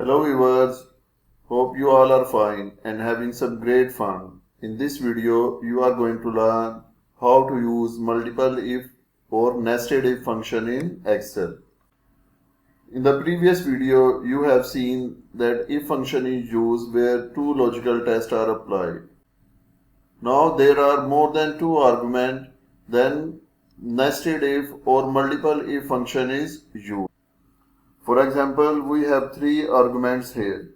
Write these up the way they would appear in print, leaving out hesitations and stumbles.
Hello viewers, hope you all are fine and having some great fun. In this video, you are going to learn how to use multiple if or nested if function in Excel. In the previous video, you have seen that if function is used where two logical tests are applied. Now there are more than two arguments, then nested if or multiple if function is used. For example, we have three arguments here.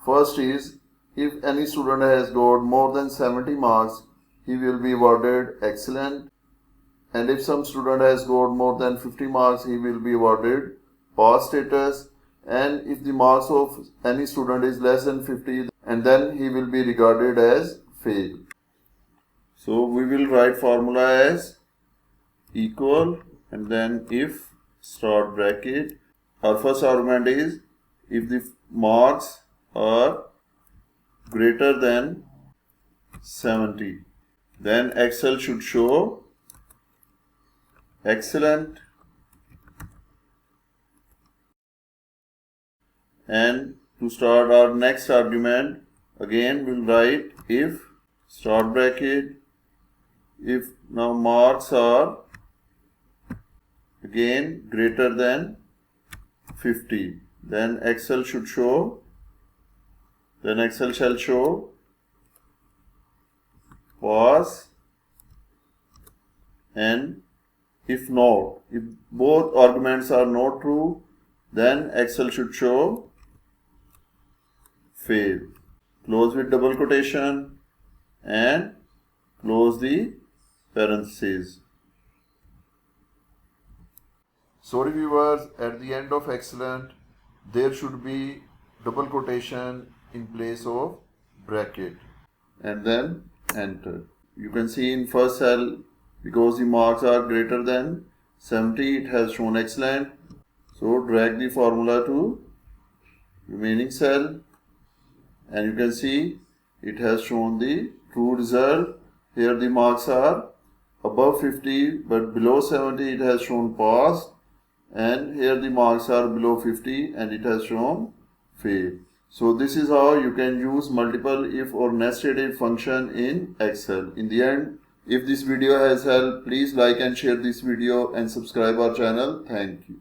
First is, if any student has got more than 70 marks, he will be awarded excellent. And if some student has got more than 50 marks, he will be awarded pass status. And if the marks of any student is less than 50, and then he will be regarded as fail. So we will write formula as equal and then if start bracket. Our first argument is if the marks are greater than 70, then Excel should show excellent, and to start our next argument, again we'll write if start bracket. If now marks are again greater than 50, then Excel should show, then Excel shall show pass, and if not, if both arguments are not true, then Excel should show fail. Close with double quotation and close the parentheses. Sorry viewers, at the end of excellent, there should be double quotation in place of bracket and then enter. You can see in first cell, because the marks are greater than 70, it has shown excellent. So drag the formula to remaining cell and you can see it has shown the true result. Here the marks are above 50 but below 70 it has shown pass, and here the marks are below 50 and it has shown fail. So this is how you can use multiple if or nested if function in Excel. In the end, if this video has helped, please like and share this video and subscribe our channel. Thank you.